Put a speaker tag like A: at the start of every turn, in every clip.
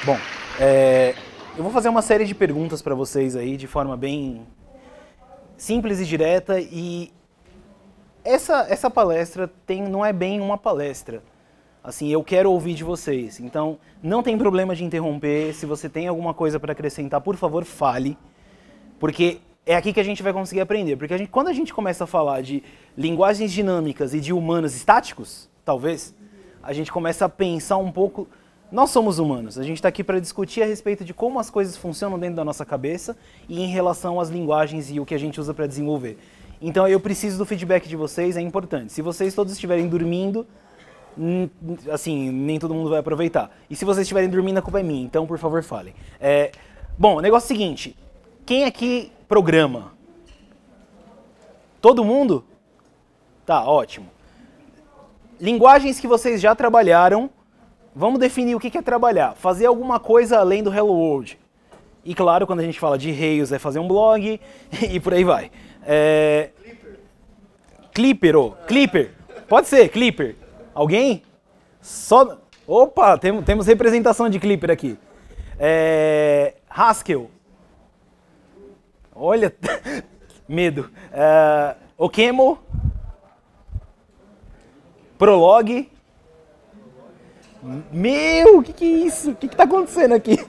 A: Bom, eu vou fazer uma série de perguntas para vocês aí de forma bem simples e direta, e essa palestra não é bem uma palestra. Assim, eu quero ouvir de vocês, então não tem problema de interromper. Se você tem alguma coisa para acrescentar, por favor, fale, porque é aqui que a gente vai conseguir aprender. Porque quando a gente começa a falar de linguagens dinâmicas e de humanos estáticos, talvez, a gente começa a pensar um pouco. Nós somos humanos, a gente está aqui para discutir a respeito de como as coisas funcionam dentro da nossa cabeça e em relação às linguagens e o que a gente usa para desenvolver. Então eu preciso do feedback de vocês, é importante. Se vocês todos estiverem dormindo, assim, nem todo mundo vai aproveitar. E se vocês estiverem dormindo, a culpa é minha, então por favor falem. Bom, o negócio é o seguinte, quem aqui programa? Todo mundo? Tá, ótimo. Linguagens que vocês já trabalharam. Vamos definir o que é trabalhar. Fazer alguma coisa além do Hello World. E claro, quando a gente fala de Rails, é fazer um blog e por aí vai. Clipper. Pode ser, Clipper. Alguém? Opa, temos representação de Clipper aqui. Haskell. Olha, medo. Okemo. Prolog. Meu, o que é isso? O que está acontecendo aqui?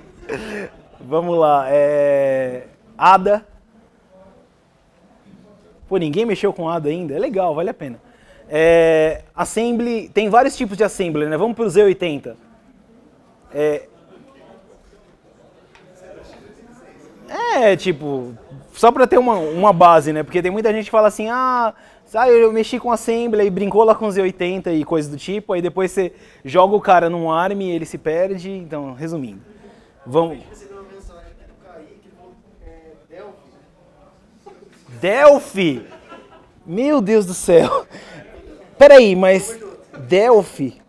A: Vamos lá, Ada. Pô, ninguém mexeu com Ada ainda? É legal, vale a pena. Assembly, tem vários tipos de assembly, né? Vamos para o Z80. Tipo, só para ter uma base, né? Porque tem muita gente que fala assim, eu mexi com Assembly e brincou lá com Z80 e coisas do tipo, aí depois você joga o cara num ARM e ele se perde. Então, resumindo. Vamos. Delphi? Meu Deus do céu. Peraí, mas Delphi?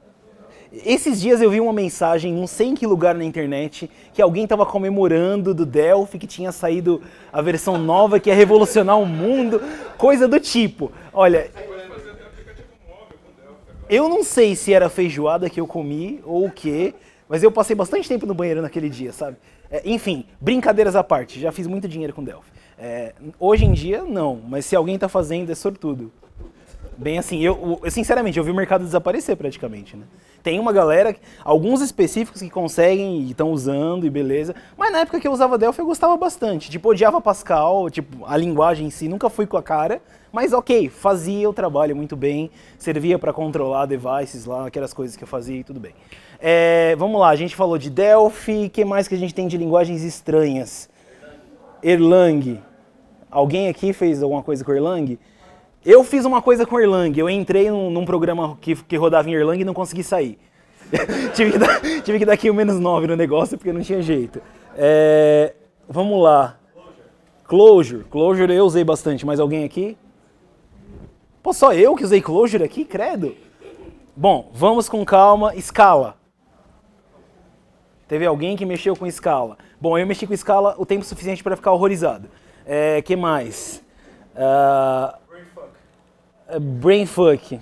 A: Esses dias eu vi uma mensagem, não sei em que lugar na internet, que alguém estava comemorando do Delphi, que tinha saído a versão nova que ia revolucionar o mundo, coisa do tipo. Olha, eu não sei se era feijoada que eu comi ou o quê, mas eu passei bastante tempo no banheiro naquele dia, sabe? Enfim, brincadeiras à parte, já fiz muito dinheiro com Delphi. Hoje em dia, não, mas se alguém está fazendo, é sortudo. Bem assim, eu sinceramente, eu vi o mercado desaparecer praticamente, né? Tem uma galera, alguns específicos que conseguem e estão usando e beleza, mas na época que eu usava Delphi eu gostava bastante, tipo, odiava Pascal, tipo, a linguagem em si, nunca fui com a cara, mas ok, fazia o trabalho muito bem, servia para controlar devices lá, aquelas coisas que eu fazia e tudo bem. Vamos lá, a gente falou de Delphi, o que mais que a gente tem de linguagens estranhas? Erlang. Alguém aqui fez alguma coisa com Erlang? Eu fiz uma coisa com Erlang, eu entrei num programa que rodava em Erlang e não consegui sair. tive que dar aqui o -9 no negócio porque não tinha jeito. Vamos lá. Clojure eu usei bastante, mas alguém aqui? Pô, só eu que usei Clojure aqui? Credo. Bom, vamos com calma. Scala. Teve alguém que mexeu com Scala. Bom, eu mexi com Scala o tempo suficiente para ficar horrorizado. Que mais? Brainfuck.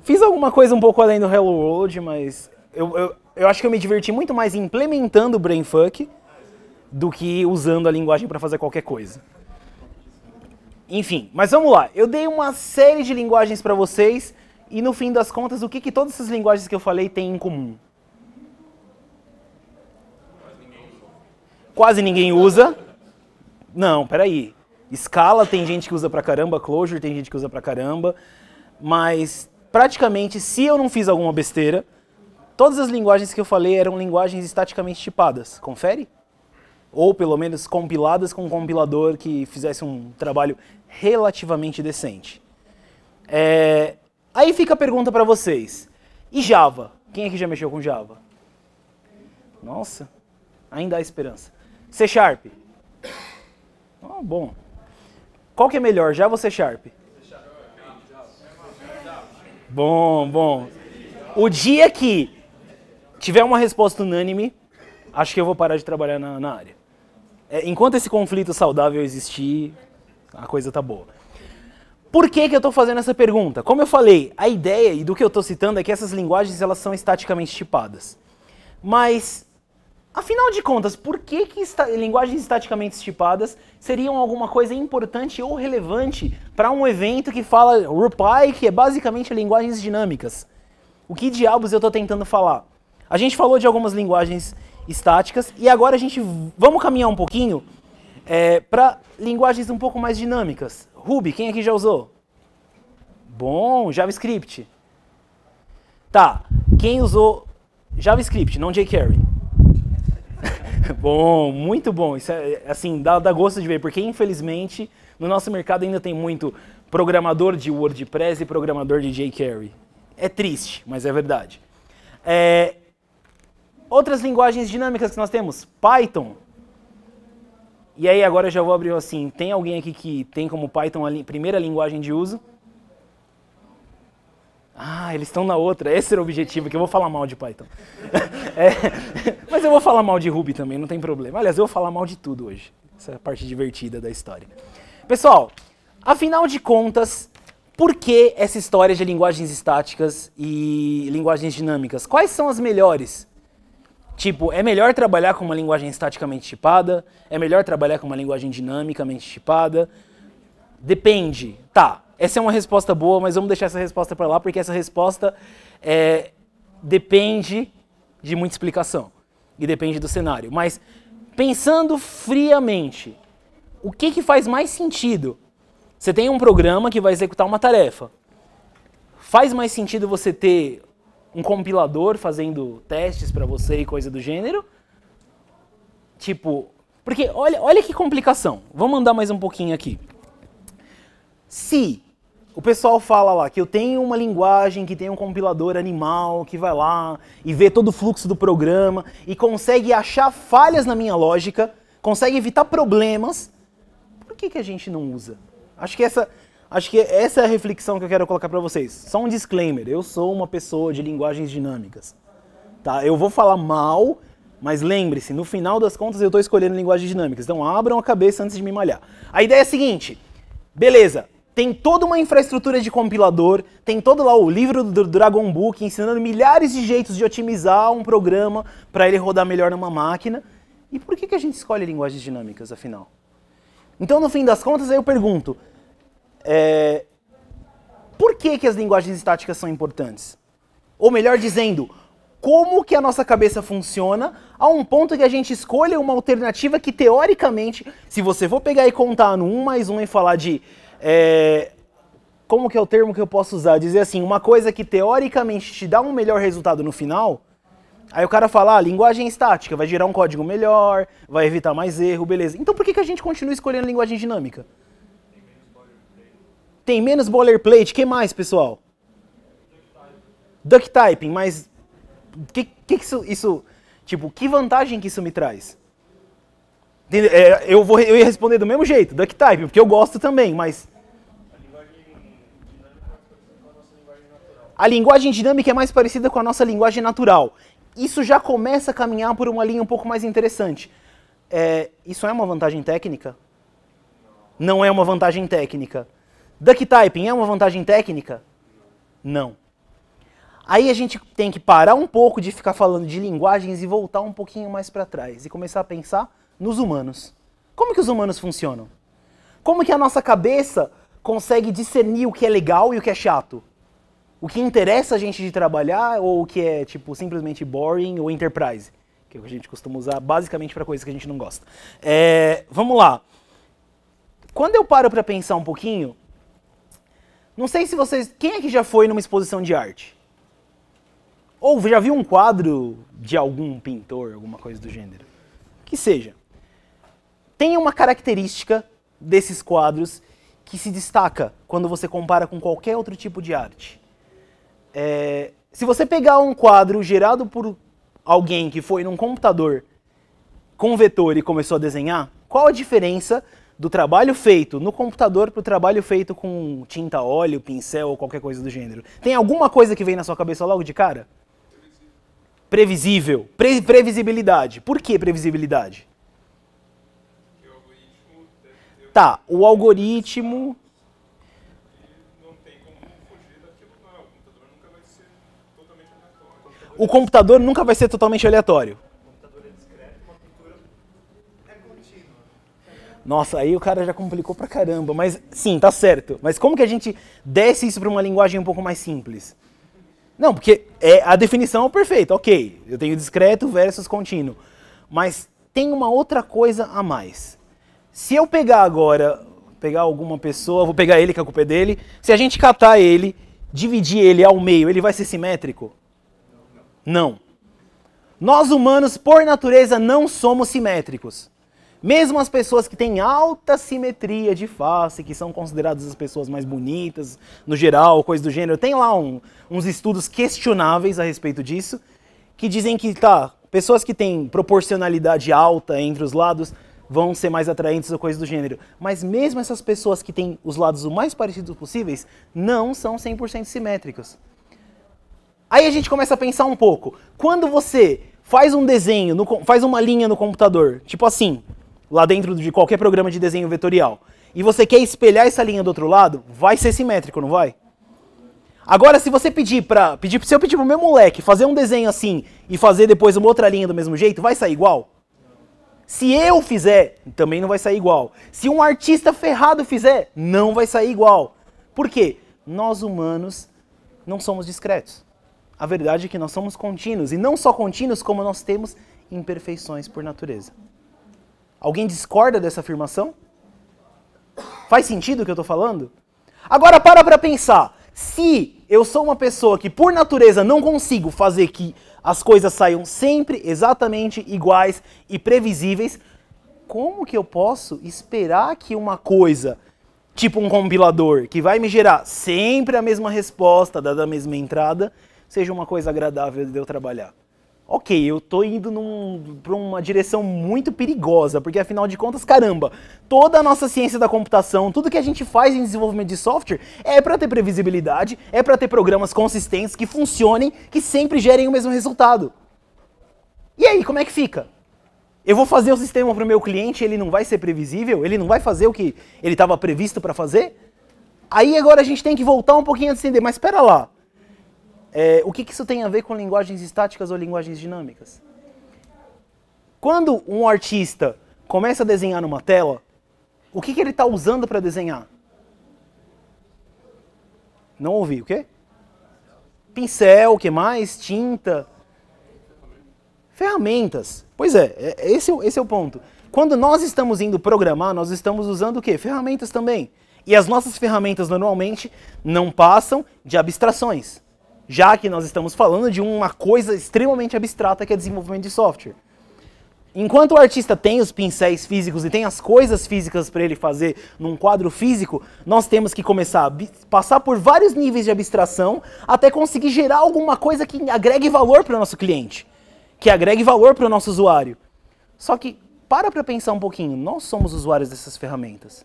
A: Fiz alguma coisa um pouco além do Hello World, mas eu acho que eu me diverti muito mais implementando o Brainfuck do que usando a linguagem para fazer qualquer coisa. Enfim, mas vamos lá. Eu dei uma série de linguagens para vocês e no fim das contas, o que todas essas linguagens que eu falei têm em comum? Quase ninguém usa. Não, peraí. Scala tem gente que usa pra caramba, Clojure tem gente que usa pra caramba, mas praticamente, se eu não fiz alguma besteira, todas as linguagens que eu falei eram linguagens estaticamente tipadas. Confere? Ou pelo menos compiladas com um compilador que fizesse um trabalho relativamente decente. Aí fica a pergunta pra vocês. E Java? Quem aqui já mexeu com Java? Nossa, ainda há esperança. C#? Bom. Qual que é melhor, Java ou C#? Bom. O dia que tiver uma resposta unânime, acho que eu vou parar de trabalhar na área. Enquanto esse conflito saudável existir, a coisa tá boa. Por que eu estou fazendo essa pergunta? Como eu falei, a ideia e do que eu estou citando é que essas linguagens elas são estaticamente tipadas. Mas, afinal de contas, por que linguagens estaticamente tipadas seriam alguma coisa importante ou relevante para um evento que fala RuPy, que é basicamente linguagens dinâmicas? O que diabos eu estou tentando falar? A gente falou de algumas linguagens estáticas e agora vamos caminhar um pouquinho para linguagens um pouco mais dinâmicas. Ruby, quem aqui já usou? Bom, JavaScript. Tá, quem usou JavaScript, não jQuery? Bom, muito bom. Isso assim, dá gosto de ver, porque infelizmente no nosso mercado ainda tem muito programador de WordPress e programador de jQuery. É triste, mas é verdade. Outras linguagens dinâmicas que nós temos, Python. E aí agora eu já vou abrir assim, tem alguém aqui que tem como Python a primeira linguagem de uso? Ah, eles estão na outra, esse era o objetivo, que eu vou falar mal de Python. Mas eu vou falar mal de Ruby também, não tem problema. Aliás, eu vou falar mal de tudo hoje. Essa é a parte divertida da história. Pessoal, afinal de contas, por que essa história de linguagens estáticas e linguagens dinâmicas? Quais são as melhores? Tipo, é melhor trabalhar com uma linguagem estaticamente tipada? É melhor trabalhar com uma linguagem dinamicamente tipada? Depende. Tá, essa é uma resposta boa, mas vamos deixar essa resposta para lá, porque essa resposta depende de muita explicação. E depende do cenário. Mas, pensando friamente, o que faz mais sentido? Você tem um programa que vai executar uma tarefa. Faz mais sentido você ter um compilador fazendo testes para você e coisa do gênero? Tipo, porque olha que complicação. Vamos andar mais um pouquinho aqui. Se o pessoal fala lá que eu tenho uma linguagem que tem um compilador animal que vai lá e vê todo o fluxo do programa e consegue achar falhas na minha lógica, consegue evitar problemas, por que a gente não usa? Acho que essa é a reflexão que eu quero colocar para vocês. Só um disclaimer, eu sou uma pessoa de linguagens dinâmicas. Tá? Eu vou falar mal, mas lembre-se, no final das contas eu estou escolhendo linguagens dinâmicas. Então abram a cabeça antes de me malhar. A ideia é a seguinte, beleza, tem toda uma infraestrutura de compilador, tem todo lá o livro do Dragon Book ensinando milhares de jeitos de otimizar um programa para ele rodar melhor numa máquina. E por que a gente escolhe linguagens dinâmicas, afinal? Então, no fim das contas, aí eu pergunto, por que as linguagens estáticas são importantes? Ou melhor dizendo, como que a nossa cabeça funciona a um ponto que a gente escolha uma alternativa que, teoricamente, se você for pegar e contar no 1 mais 1 e falar de... como que é o termo que eu posso usar? Dizer assim, uma coisa que teoricamente te dá um melhor resultado no final, aí o cara fala, linguagem estática, vai gerar um código melhor, vai evitar mais erro, beleza. Então por que a gente continua escolhendo linguagem dinâmica? Tem menos boilerplate, que mais, pessoal? Duck typing, mas tipo, que vantagem que isso me traz? Eu ia responder do mesmo jeito, duck typing, porque eu gosto também, mas... A linguagem dinâmica é mais parecida com a nossa linguagem natural. Isso já começa a caminhar por uma linha um pouco mais interessante. Isso é uma vantagem técnica? Não é uma vantagem técnica. Duck typing é uma vantagem técnica? Não. Aí a gente tem que parar um pouco de ficar falando de linguagens e voltar um pouquinho mais para trás e começar a pensar nos humanos. Como que os humanos funcionam? Como que a nossa cabeça consegue discernir o que é legal e o que é chato? O que interessa a gente de trabalhar ou o que é tipo simplesmente boring ou enterprise? Que é o que a gente costuma usar basicamente para coisas que a gente não gosta. Vamos lá. Quando eu paro para pensar um pouquinho, não sei se vocês... Quem é que já foi numa exposição de arte? Ou já viu um quadro de algum pintor, alguma coisa do gênero? Que seja. Tem uma característica desses quadros que se destaca quando você compara com qualquer outro tipo de arte. Se você pegar um quadro gerado por alguém que foi num computador com vetor e começou a desenhar, qual a diferença do trabalho feito no computador para o trabalho feito com tinta, óleo, pincel ou qualquer coisa do gênero? Tem alguma coisa que vem na sua cabeça logo de cara? Previsível. Previsibilidade. Por que previsibilidade?
B: Porque o algoritmo deve ter...
A: Tá, o algoritmo...
B: Não tem como fugir daquilo, não. O computador nunca vai ser totalmente aleatório.
A: O computador nunca vai ser totalmente aleatório. Nossa, aí o cara já complicou pra caramba, mas sim, tá certo. Mas como que a gente desce isso pra uma linguagem um pouco mais simples? Não, porque a definição é perfeita, ok. Eu tenho discreto versus contínuo. Mas tem uma outra coisa a mais. Se eu pegar agora, pegar alguma pessoa, vou pegar ele, que a culpa é dele, se a gente catar ele, dividir ele ao meio, ele vai ser simétrico? Não. Nós humanos, por natureza, não somos simétricos. Mesmo as pessoas que têm alta simetria de face, que são consideradas as pessoas mais bonitas, no geral, coisa do gênero, tem lá uns estudos questionáveis a respeito disso, que dizem que, pessoas que têm proporcionalidade alta entre os lados vão ser mais atraentes ou coisa do gênero. Mas mesmo essas pessoas que têm os lados o mais parecidos possíveis, não são 100% simétricos. Aí a gente começa a pensar um pouco. Quando você faz um desenho, faz uma linha no computador, tipo assim, lá dentro de qualquer programa de desenho vetorial, e você quer espelhar essa linha do outro lado, vai ser simétrico, não vai? Agora, se você se eu pedir pro meu moleque fazer um desenho assim e fazer depois uma outra linha do mesmo jeito, vai sair igual? Se eu fizer, também não vai sair igual. Se um artista ferrado fizer, não vai sair igual. Por quê? Nós humanos não somos discretos. A verdade é que nós somos contínuos, e não só contínuos, como nós temos imperfeições por natureza. Alguém discorda dessa afirmação? Faz sentido o que eu estou falando? Agora para pensar. Se eu sou uma pessoa que por natureza não consigo fazer que as coisas saiam sempre exatamente iguais e previsíveis, como que eu posso esperar que uma coisa, tipo um compilador, que vai me gerar sempre a mesma resposta, dada a mesma entrada, seja uma coisa agradável de eu trabalhar? Ok, eu tô indo para uma direção muito perigosa, porque afinal de contas, caramba, toda a nossa ciência da computação, tudo que a gente faz em desenvolvimento de software é para ter previsibilidade, é para ter programas consistentes que funcionem, que sempre gerem o mesmo resultado. E aí, como é que fica? Eu vou fazer o sistema para o meu cliente, ele não vai ser previsível? Ele não vai fazer o que ele estava previsto para fazer? Aí agora a gente tem que voltar um pouquinho a entender, mas espera lá. O que isso tem a ver com linguagens estáticas ou linguagens dinâmicas? Quando um artista começa a desenhar numa tela, o que ele está usando para desenhar? Não ouvi, o quê? Pincel, o que mais? Tinta? Ferramentas. Pois é, esse é o ponto. Quando nós estamos indo programar, nós estamos usando o quê? Ferramentas também. E as nossas ferramentas normalmente não passam de abstrações. Já que nós estamos falando de uma coisa extremamente abstrata que é desenvolvimento de software. Enquanto o artista tem os pincéis físicos e tem as coisas físicas para ele fazer num quadro físico, nós temos que começar a passar por vários níveis de abstração até conseguir gerar alguma coisa que agregue valor para o nosso cliente, que agregue valor para o nosso usuário. Só que, para pensar um pouquinho, nós somos usuários dessas ferramentas.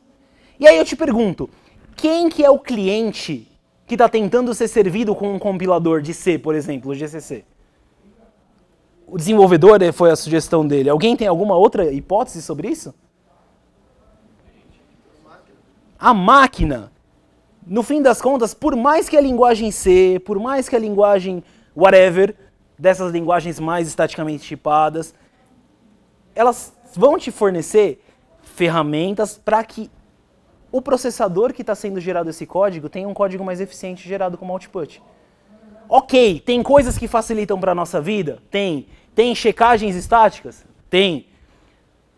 A: E aí eu te pergunto, quem que é o cliente que está tentando ser servido com um compilador de C, por exemplo, o GCC? O desenvolvedor foi a sugestão dele. Alguém tem alguma outra hipótese sobre isso? A máquina. No fim das contas, por mais que a linguagem C, por mais que a linguagem whatever, dessas linguagens mais estaticamente tipadas, elas vão te fornecer ferramentas para que o processador que está sendo gerado esse código tenha um código mais eficiente gerado como output. Ok, tem coisas que facilitam para a nossa vida? Tem. Tem checagens estáticas? Tem.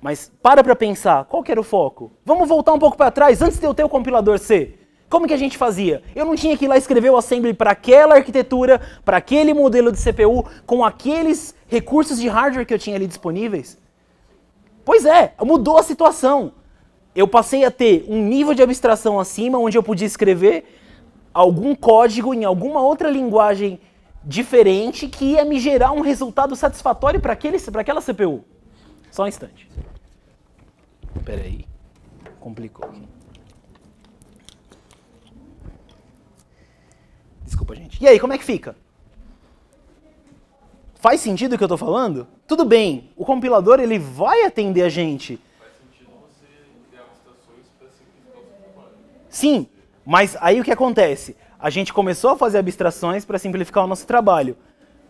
A: Mas para pensar, qual que era o foco? Vamos voltar um pouco para trás, antes de eu ter o compilador C. Como que a gente fazia? Eu não tinha que ir lá escrever o assembly para aquela arquitetura, para aquele modelo de CPU, com aqueles recursos de hardware que eu tinha ali disponíveis? Pois é, mudou a situação. Eu passei a ter um nível de abstração acima, onde eu podia escrever algum código em alguma outra linguagem diferente que ia me gerar um resultado satisfatório para aquela CPU. Só um instante. Espera aí. Complicou aqui. Desculpa, gente. E aí, como é que fica? Faz sentido o que eu estou falando? Tudo bem, o compilador ele vai atender a gente. Sim, mas aí o que acontece? A gente começou a fazer abstrações para simplificar o nosso trabalho.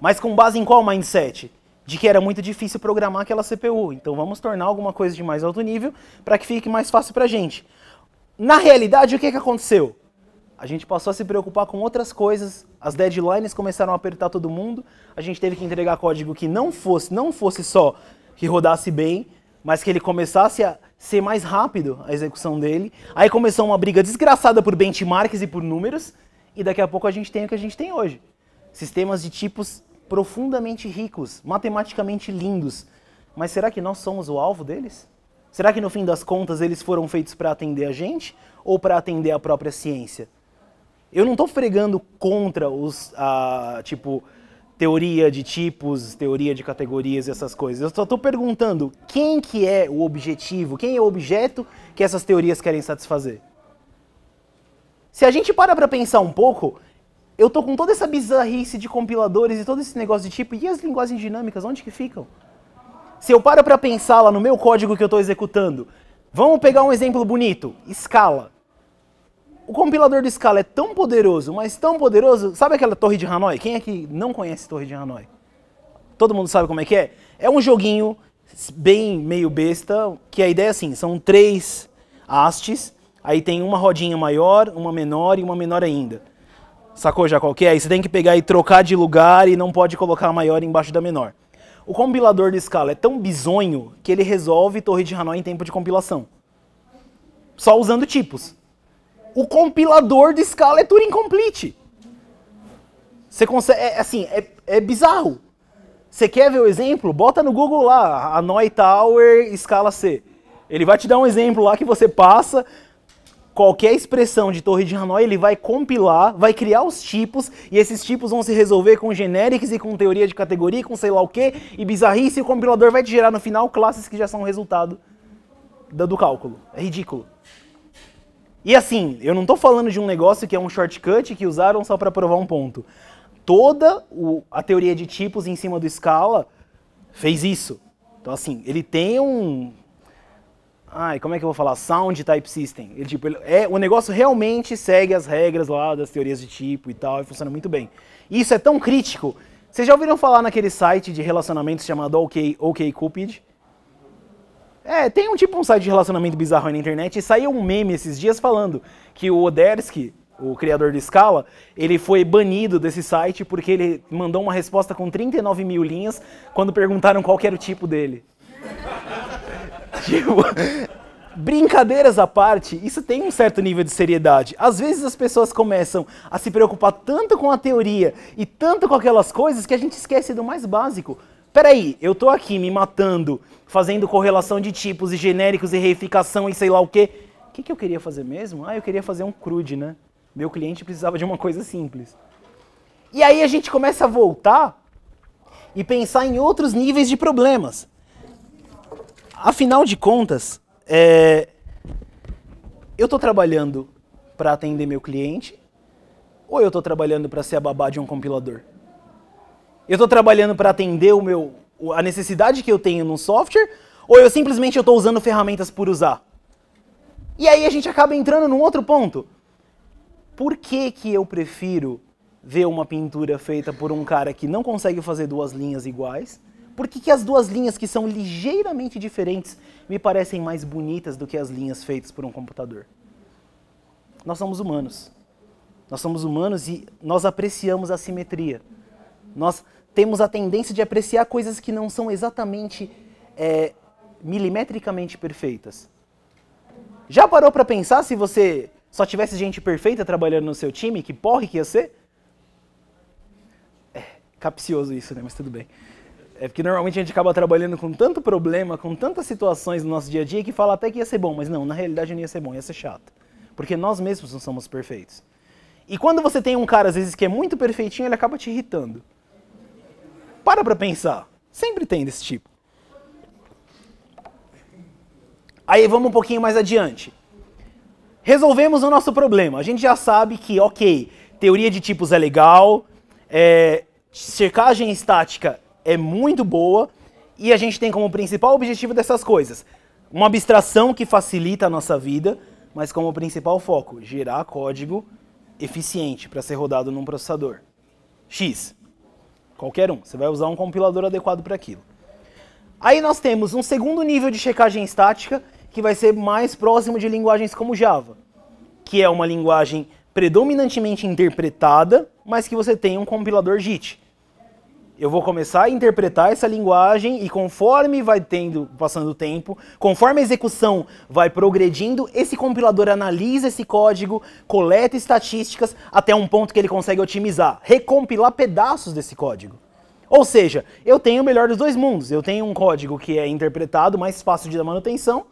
A: Mas com base em qual mindset? De que era muito difícil programar aquela CPU. Então vamos tornar alguma coisa de mais alto nível para que fique mais fácil para a gente. Na realidade, o que aconteceu? A gente passou a se preocupar com outras coisas, as deadlines começaram a apertar todo mundo, a gente teve que entregar código que não fosse só que rodasse bem, mas que ele começasse a ser mais rápido a execução dele. Aí começou uma briga desgraçada por benchmarks e por números, e daqui a pouco a gente tem o que a gente tem hoje. Sistemas de tipos profundamente ricos, matematicamente lindos. Mas será que nós somos o alvo deles? Será que no fim das contas eles foram feitos para atender a gente ou para atender a própria ciência? Eu não estou fregando contra teoria de tipos, teoria de categorias e essas coisas. Eu só estou perguntando quem que é o objetivo, quem é o objeto que essas teorias querem satisfazer. Se a gente para pensar um pouco, eu estou com toda essa bizarrice de compiladores e todo esse negócio de tipo, e as linguagens dinâmicas, onde que ficam? Se eu paro para pensar lá no meu código que eu estou executando, vamos pegar um exemplo bonito, Scala. O compilador do Scala é tão poderoso, mas tão poderoso, sabe aquela Torre de Hanoi? Quem é que não conhece Torre de Hanoi? Todo mundo sabe como é que é? É um joguinho bem meio besta, que a ideia é assim, são 3 hastes, aí tem uma rodinha maior, uma menor e uma menor ainda. Sacou já qual que é? Aí você tem que pegar e trocar de lugar e não pode colocar a maior embaixo da menor. O compilador do Scala é tão bizonho que ele resolve Torre de Hanoi em tempo de compilação. Só usando tipos. O compilador do Scala é Turing Complete. Você consegue, é bizarro. Você quer ver o exemplo? Bota no Google lá, Hanoi Tower, Scala C. Ele vai te dar um exemplo lá que você passa, qualquer expressão de Torre de Hanoi, ele vai compilar, vai criar os tipos, e esses tipos vão se resolver com generics e com teoria de categoria, com sei lá o que, e bizarrice, e o compilador vai te gerar no final classes que já são resultado do cálculo. É ridículo. E assim, eu não estou falando de um negócio que é um shortcut que usaram só para provar um ponto. Toda a teoria de tipos em cima do Scala fez isso. Então assim, ele tem um... como é que eu vou falar? Sound Type System. O negócio realmente segue as regras lá das teorias de tipo e tal, e funciona muito bem. Isso é tão crítico. Vocês já ouviram falar naquele site de relacionamentos chamado OkCupid? Tem um site de relacionamento bizarro aí na internet, e saiu um meme esses dias falando que o Odersky, o criador do Scala, ele foi banido desse site porque ele mandou uma resposta com 39 mil linhas quando perguntaram qual que era o tipo dele. Brincadeiras à parte, isso tem um certo nível de seriedade. Às vezes as pessoas começam a se preocupar tanto com a teoria e tanto com aquelas coisas que a gente esquece do mais básico. Peraí, eu tô aqui me matando, fazendo correlação de tipos e genéricos e reificação e sei lá o quê. O que eu queria fazer mesmo? Eu queria fazer um CRUD, né? Meu cliente precisava de uma coisa simples. E aí a gente começa a voltar e pensar em outros níveis de problemas. Afinal de contas, eu estou trabalhando para atender meu cliente ou eu estou trabalhando para ser a babá de um compilador? Eu estou trabalhando para atender a necessidade que eu tenho no software ou eu simplesmente estou usando ferramentas por usar? E aí a gente acaba entrando num outro ponto. Por que eu prefiro ver uma pintura feita por um cara que não consegue fazer 2 linhas iguais? Por que as 2 linhas que são ligeiramente diferentes me parecem mais bonitas do que as linhas feitas por um computador? Nós somos humanos. Nós somos humanos e nós apreciamos a simetria. Nós temos a tendência de apreciar coisas que não são exatamente milimetricamente perfeitas. Já parou para pensar se você só tivesse gente perfeita trabalhando no seu time, que porre que ia ser? Capcioso isso, né? Mas tudo bem. Porque normalmente a gente acaba trabalhando com tanto problema, com tantas situações no nosso dia a dia, que fala até que ia ser bom, mas não, na realidade não ia ser bom, ia ser chato. Porque nós mesmos não somos perfeitos. E quando você tem um cara, às vezes, que é muito perfeitinho, ele acaba te irritando. Para pensar. Sempre tem desse tipo. Aí vamos um pouquinho mais adiante. Resolvemos o nosso problema. A gente já sabe que, ok, teoria de tipos é legal, checagem estática é muito boa, e a gente tem como principal objetivo dessas coisas uma abstração que facilita a nossa vida, mas como principal foco, gerar código eficiente para ser rodado num processador X. Qualquer um. Você vai usar um compilador adequado para aquilo. Aí nós temos um segundo nível de checagem estática, que vai ser mais próximo de linguagens como Java, que é uma linguagem predominantemente interpretada, mas que você tem um compilador JIT. Eu vou começar a interpretar essa linguagem e conforme vai passando o tempo, conforme a execução vai progredindo, esse compilador analisa esse código, coleta estatísticas até um ponto que ele consegue otimizar, recompilar pedaços desse código. Ou seja, eu tenho o melhor dos dois mundos. Eu tenho um código que é interpretado, mais fácil de dar manutenção,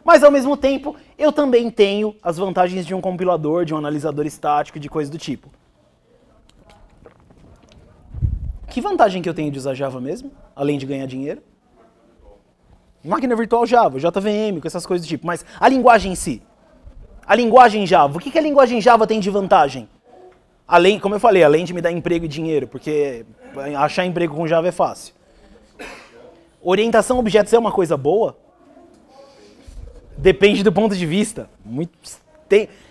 A: mas ao mesmo tempo eu também tenho as vantagens de um compilador, de um analisador estático, de coisa do tipo. Que vantagem que eu tenho de usar Java mesmo, além de ganhar dinheiro? Máquina virtual Java, JVM, com essas coisas do tipo. Mas a linguagem em si, a linguagem Java, o que a linguagem Java tem de vantagem? Além, como eu falei, além de me dar emprego e dinheiro, porque achar emprego com Java é fácil. Orientação a objetos é uma coisa boa? Depende do ponto de vista.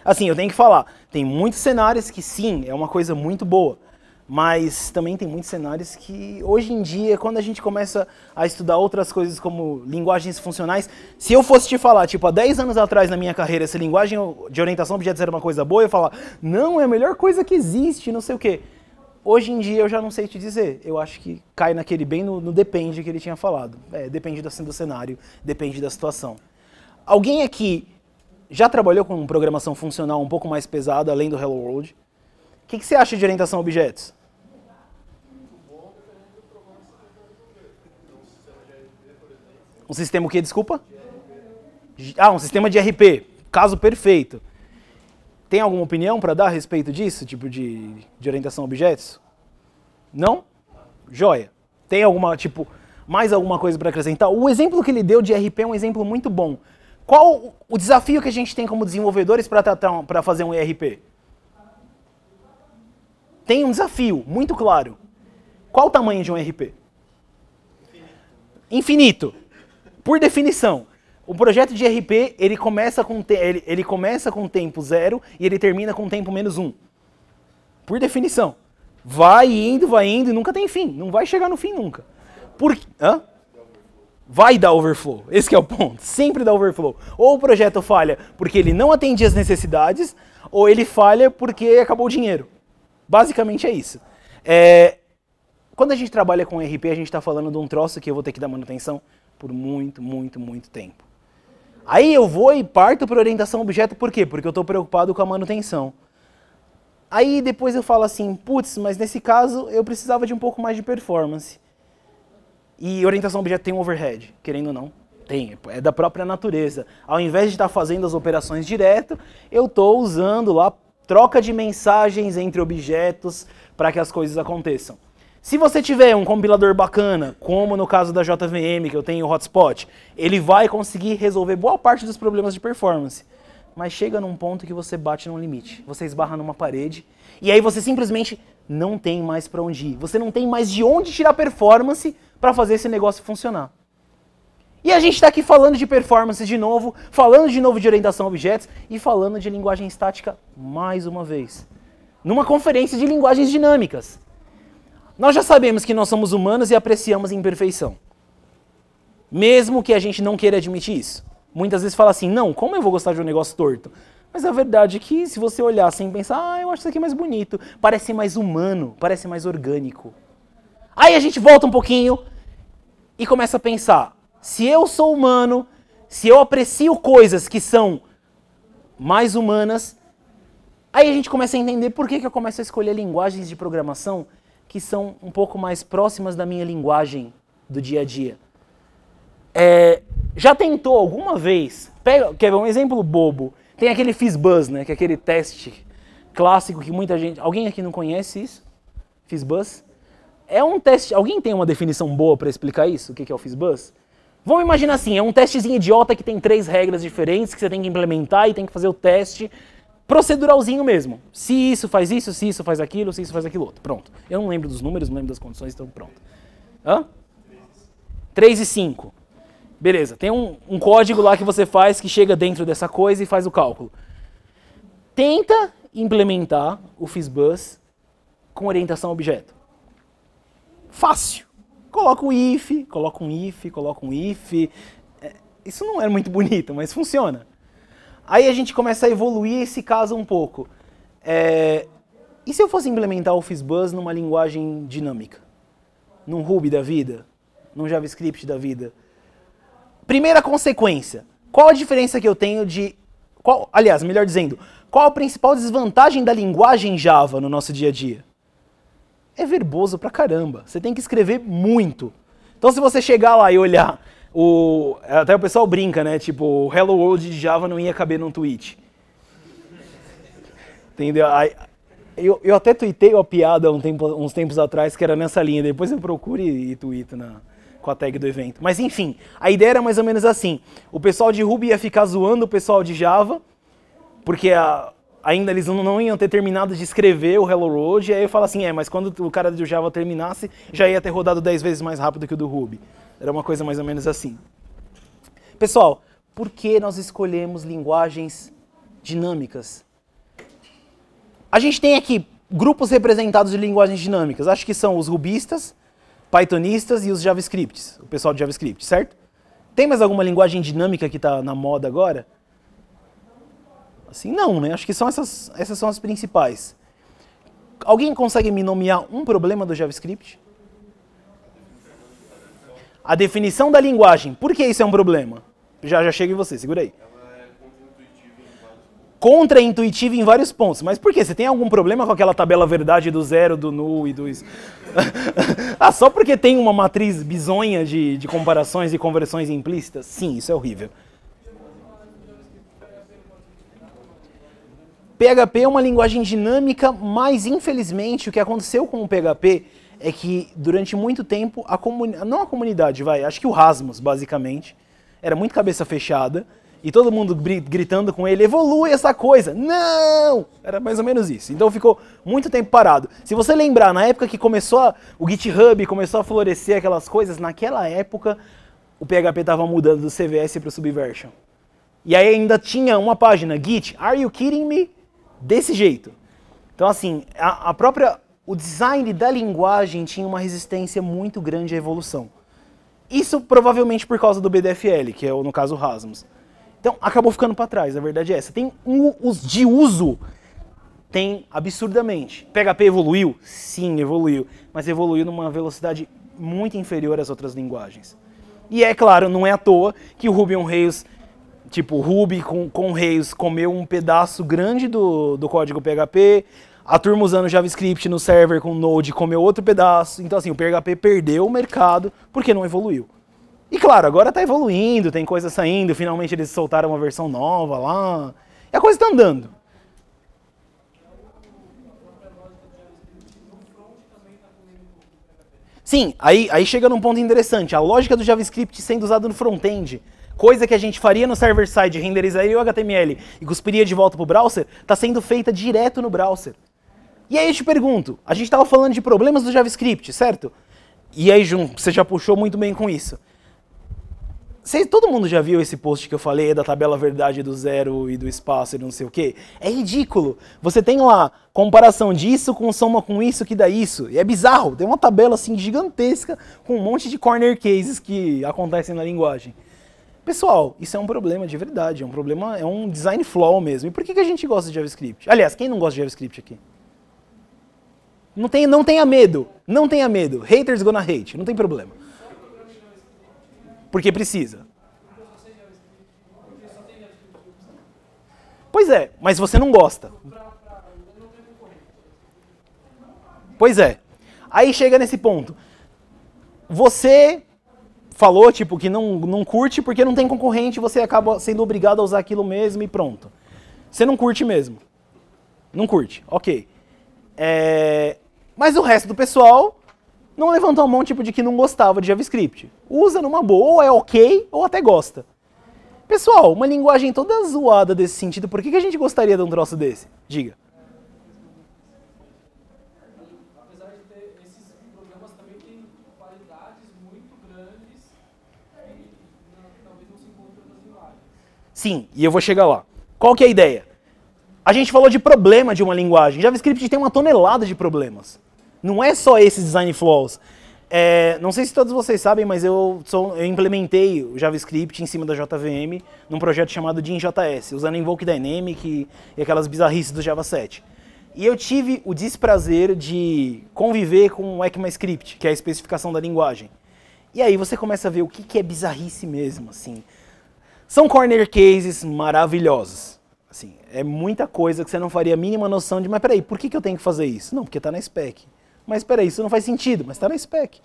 A: Assim, eu tenho que falar, tem muitos cenários que sim, é uma coisa muito boa. Mas também tem muitos cenários que, hoje em dia, quando a gente começa a estudar outras coisas como linguagens funcionais, se eu fosse te falar, tipo, há 10 anos atrás na minha carreira, essa linguagem de orientação a objetos era uma coisa boa, eu ia falar, não, é a melhor coisa que existe, não sei o quê. Hoje em dia eu já não sei te dizer, eu acho que cai naquele bem no depende que ele tinha falado. Depende do cenário, depende da situação. Alguém aqui já trabalhou com programação funcional um pouco mais pesada, além do Hello World? O que você acha de orientação a objetos? Um sistema o quê, desculpa? Um sistema de RP. Caso perfeito. Tem alguma opinião para dar a respeito disso, tipo de orientação a objetos? Não? Joia. Tem alguma, tipo, mais alguma coisa para acrescentar? O exemplo que ele deu de RP é um exemplo muito bom. Qual o desafio que a gente tem como desenvolvedores para fazer um ERP? Tem um desafio muito claro. Qual o tamanho de um ERP? Infinito. Por definição. O projeto de ERP, ele começa com tempo 0 e ele termina com tempo -1. Por definição. Vai indo e nunca tem fim. Não vai chegar no fim nunca. Vai dar overflow. Esse que é o ponto. Sempre dá overflow. Ou o projeto falha porque ele não atendia as necessidades, ou ele falha porque acabou o dinheiro. Basicamente é isso. Quando a gente trabalha com ERP, a gente está falando de um troço que eu vou ter que dar manutenção por muito, muito, muito tempo. Aí eu vou e parto para orientação a objeto, por quê? Porque eu estou preocupado com a manutenção. Aí depois eu falo assim, putz, mas nesse caso eu precisava de um pouco mais de performance. E orientação a objeto tem um overhead, querendo ou não. Tem, é da própria natureza. Ao invés de estar fazendo as operações direto, eu estou usando lá troca de mensagens entre objetos para que as coisas aconteçam. Se você tiver um compilador bacana, como no caso da JVM, que eu tenho o hotspot, ele vai conseguir resolver boa parte dos problemas de performance. Mas chega num ponto que você bate num limite, você esbarra numa parede, e aí você simplesmente não tem mais para onde ir. Você não tem mais de onde tirar performance para fazer esse negócio funcionar. E a gente está aqui falando de performance de novo, falando de novo de orientação a objetos e falando de linguagem estática mais uma vez. Numa conferência de linguagens dinâmicas. Nós já sabemos que nós somos humanos e apreciamos a imperfeição. Mesmo que a gente não queira admitir isso. Muitas vezes fala assim, não, como eu vou gostar de um negócio torto? Mas a verdade é que se você olhar sem pensar, eu acho isso aqui mais bonito, parece mais humano, parece mais orgânico. Aí a gente volta um pouquinho e começa a pensar, se eu sou humano, se eu aprecio coisas que são mais humanas, aí a gente começa a entender por que eu começo a escolher linguagens de programação que são um pouco mais próximas da minha linguagem do dia a dia. Já tentou alguma vez, quer ver um exemplo bobo, tem aquele FizzBuzz, né, que é aquele teste clássico que muita gente... Alguém aqui não conhece isso? FizzBuzz? É um teste... Alguém tem uma definição boa para explicar isso? O que é o FizzBuzz? Vamos imaginar assim, é um testezinho idiota que tem 3 regras diferentes que você tem que implementar e tem que fazer o teste proceduralzinho mesmo. Se isso faz isso, se isso faz aquilo, se isso faz aquilo outro. Pronto. Eu não lembro dos números, não lembro das condições, então pronto. 3 e 5. Beleza, tem um código lá que você faz que chega dentro dessa coisa e faz o cálculo. Tenta implementar o FizzBuzz com orientação a objeto. Fácil. Coloca um if, coloca um if, coloca um if. Isso não é muito bonito, mas funciona. Aí a gente começa a evoluir esse caso um pouco. E se eu fosse implementar o Fizzbuzz numa linguagem dinâmica? Num Ruby da vida? Num JavaScript da vida? Primeira consequência. Qual a diferença que eu tenho de... aliás, melhor dizendo, qual a principal desvantagem da linguagem Java no nosso dia a dia? É verboso pra caramba. Você tem que escrever muito. Então se você chegar lá e olhar... até o pessoal brinca, né? Tipo, o Hello World de Java não ia caber num tweet. Entendeu? Eu até tuitei uma piada uns tempos atrás que era nessa linha. Depois eu procuro e tuito com a tag do evento. Mas enfim, a ideia era mais ou menos assim. O pessoal de Ruby ia ficar zoando o pessoal de Java, porque ainda eles não iam ter terminado de escrever o Hello World. E aí eu falo assim, mas quando o cara do Java terminasse, já ia ter rodado 10 vezes mais rápido que o do Ruby. Era uma coisa mais ou menos assim. Pessoal, por que nós escolhemos linguagens dinâmicas? A gente tem aqui grupos representados de linguagens dinâmicas. Acho que são os rubistas, pythonistas e os javascripts. O pessoal de JavaScript, certo? Tem mais alguma linguagem dinâmica que está na moda agora? Assim, não, né? Acho que essas são as principais. Alguém consegue me nomear um problema do JavaScript? A definição da linguagem. Por que isso é um problema? Já chego em você, segura aí.
B: Ela é contra-intuitiva em vários
A: Contra-intuitiva em vários pontos. Mas por quê? Você tem algum problema com aquela tabela verdade do zero, do null e do... só porque tem uma matriz bizonha de comparações e conversões implícitas? Sim, isso é horrível. PHP é uma linguagem dinâmica, mas infelizmente o que aconteceu com o PHP é que durante muito tempo, não a comunidade, acho que o Rasmus, basicamente, era muito cabeça fechada, e todo mundo gritando com ele, evolui essa coisa. Não! Era mais ou menos isso. Então ficou muito tempo parado. Se você lembrar, na época que começou o GitHub, começou a florescer aquelas coisas, naquela época o PHP estava mudando do CVS para o Subversion. E aí ainda tinha uma página, Git, are you kidding me? Desse jeito. Então assim, o design da linguagem tinha uma resistência muito grande à evolução. Isso provavelmente por causa do BDFL, que é no caso o Rasmus. Então acabou ficando para trás, a verdade é essa. Tem os de uso, tem absurdamente. PHP evoluiu? Sim, evoluiu. Mas evoluiu numa velocidade muito inferior às outras linguagens. E é claro, não é à toa que o Ruby on Rails, tipo Ruby com Rails, comeu um pedaço grande do código PHP. A turma usando JavaScript no server com Node comeu outro pedaço. Então assim, o PHP perdeu o mercado porque não evoluiu. E claro, agora está evoluindo, tem coisa saindo, finalmente eles soltaram uma versão nova lá. E a coisa está andando. Sim, aí chega num ponto interessante. A lógica do JavaScript sendo usada no front-end, coisa que a gente faria no server-side, renderizaria o HTML e cuspiria de volta para o browser, está sendo feita direto no browser. E aí eu te pergunto, a gente estava falando de problemas do JavaScript, certo? E aí, Jun, você já puxou muito bem com isso. Todo mundo já viu esse post que eu falei da tabela verdade do zero e do espaço e não sei o quê? É ridículo. Você tem lá comparação disso com soma com isso que dá isso. E é bizarro. Tem uma tabela assim gigantesca com um monte de corner cases que acontecem na linguagem. Pessoal, isso é um problema de verdade. É um problema, é um design flaw mesmo. E por que a gente gosta de JavaScript? Aliás, quem não gosta de JavaScript aqui? Não tenha medo. Não tenha medo. Haters gonna hate. Não tem problema. Porque precisa. Pois é, mas você não gosta. Pois é. Aí chega nesse ponto. Você falou, tipo, que não curte porque não tem concorrente, você acaba sendo obrigado a usar aquilo mesmo e pronto. Você não curte mesmo. Não curte, ok. Mas o resto do pessoal não levantou a mão tipo de que não gostava de JavaScript. Usa numa boa, ou é ok, ou até gosta. Pessoal, uma linguagem toda zoada desse sentido, por que a gente gostaria de um troço desse? Diga.
C: Apesar de ter esses programas, também tem qualidades muito grandes que talvez não se encontrem nas linguagens.
A: Sim, e eu vou chegar lá. Qual que é a ideia? A gente falou de problema de uma linguagem. JavaScript tem uma tonelada de problemas. Não é só esses design flaws. Não sei se todos vocês sabem, mas eu implementei o JavaScript em cima da JVM num projeto chamado JS, usando Invoke Dynamic e aquelas bizarrices do Java 7. E eu tive o desprazer de conviver com o ECMAScript, que é a especificação da linguagem. E aí você começa a ver o que é bizarrice mesmo, assim. São corner cases maravilhosos. Assim, é muita coisa que você não faria a mínima noção de, mas peraí, por que eu tenho que fazer isso? Não, porque está na spec. Mas peraí, isso não faz sentido, mas está na spec.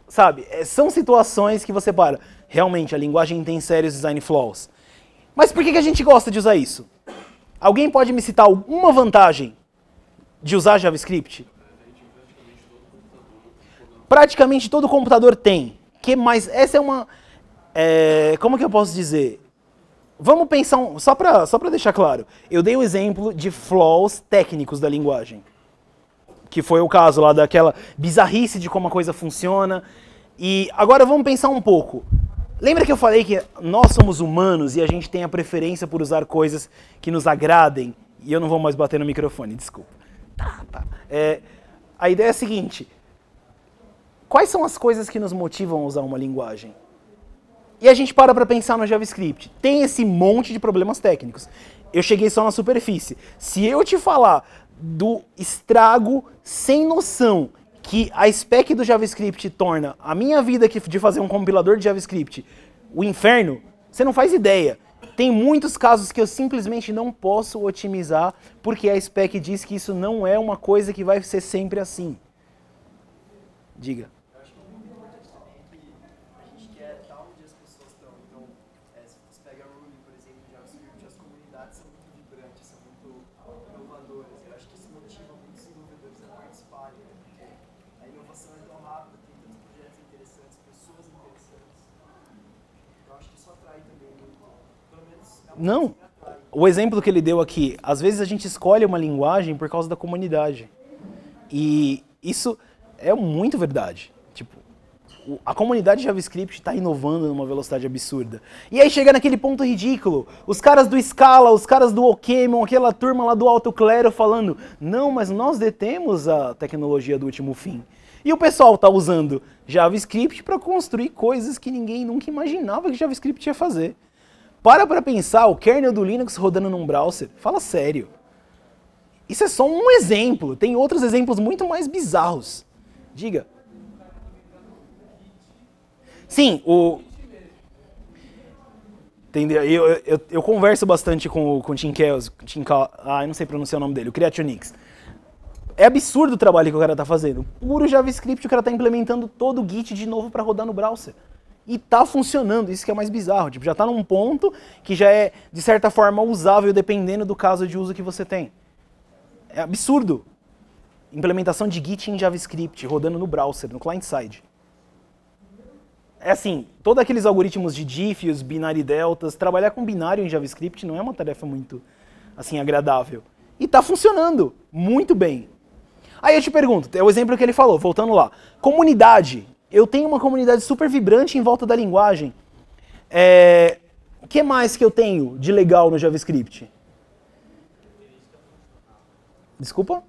A: Sabe, são situações que você para. Realmente, a linguagem tem sérios design flaws. Mas por que a gente gosta de usar isso? Alguém pode me citar alguma vantagem de usar JavaScript? Praticamente todo computador tem. Que mais? Essa é uma... como que eu posso dizer? Vamos pensar, só para deixar claro, eu dei o exemplo de flaws técnicos da linguagem, que foi o caso lá daquela bizarrice de como a coisa funciona. E agora vamos pensar um pouco. Lembra que eu falei que nós somos humanos e a gente tem a preferência por usar coisas que nos agradem? E eu não vou mais bater no microfone, desculpa. Tá. A ideia é a seguinte: quais são as coisas que nos motivam a usar uma linguagem? E a gente para pensar no JavaScript. Tem esse monte de problemas técnicos. Eu cheguei só na superfície. Se eu te falar do estrago sem noção que a spec do JavaScript torna a minha vida de fazer um compilador de JavaScript o inferno, você não faz ideia. Tem muitos casos que eu simplesmente não posso otimizar porque a spec diz que isso não é uma coisa que vai ser sempre assim. Diga. Não. O exemplo que ele deu aqui, às vezes a gente escolhe uma linguagem por causa da comunidade. E isso é muito verdade. Tipo, a comunidade JavaScript está inovando numa velocidade absurda. E aí chega naquele ponto ridículo. Os caras do Scala, os caras do Okemon, aquela turma lá do Alto Clero falando: não, mas nós detemos a tecnologia do último fim. E o pessoal está usando JavaScript para construir coisas que ninguém nunca imaginava que JavaScript ia fazer. Para pensar, o kernel do Linux rodando num browser. Fala sério. Isso é só um exemplo. Tem outros exemplos muito mais bizarros. Diga. Sim, entendeu? Eu converso bastante com o Tim Kells, eu não sei pronunciar o nome dele, o Creationix. É absurdo o trabalho que o cara está fazendo. Puro JavaScript, o cara está implementando todo o Git de novo para rodar no browser. E tá funcionando, isso que é mais bizarro. Tipo, já tá num ponto que já é, de certa forma, usável dependendo do caso de uso que você tem. É absurdo. Implementação de Git em JavaScript, rodando no browser, no client-side. É assim, todos aqueles algoritmos de diffs, binary deltas, trabalhar com binário em JavaScript não é uma tarefa muito, assim, agradável. E tá funcionando muito bem. Aí eu te pergunto, é o exemplo que ele falou, voltando lá. Comunidade. Eu tenho uma comunidade super vibrante em volta da linguagem. O que mais que eu tenho de legal no JavaScript? Desculpa?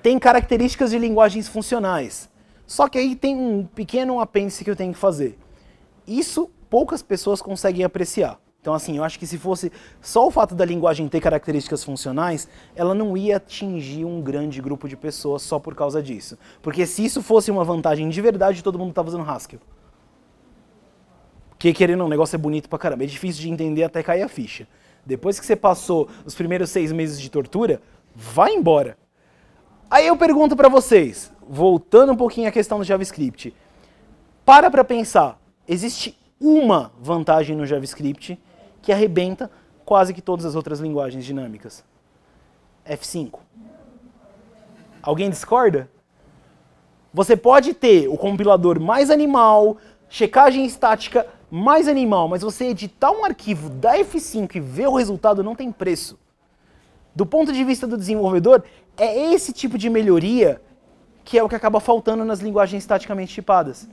A: Tem características de linguagens funcionais. Só que aí tem um pequeno apêndice que eu tenho que fazer. Isso poucas pessoas conseguem apreciar. Então, assim, eu acho que se fosse só o fato da linguagem ter características funcionais, ela não ia atingir um grande grupo de pessoas só por causa disso. Porque se isso fosse uma vantagem de verdade, todo mundo estava usando Haskell. Porque, querendo ou não, o negócio é bonito pra caramba. É difícil de entender até cair a ficha. Depois que você passou os primeiros 6 meses de tortura, vai embora. Aí eu pergunto pra vocês, voltando um pouquinho à questão do JavaScript. Para pensar, existe uma vantagem no JavaScript que arrebenta quase que todas as outras linguagens dinâmicas. F5. Alguém discorda? Você pode ter o compilador mais animal, checagem estática mais animal, mas você editar um arquivo da F5 e ver o resultado não tem preço. Do ponto de vista do desenvolvedor, é esse tipo de melhoria que é o que acaba faltando nas linguagens estaticamente tipadas.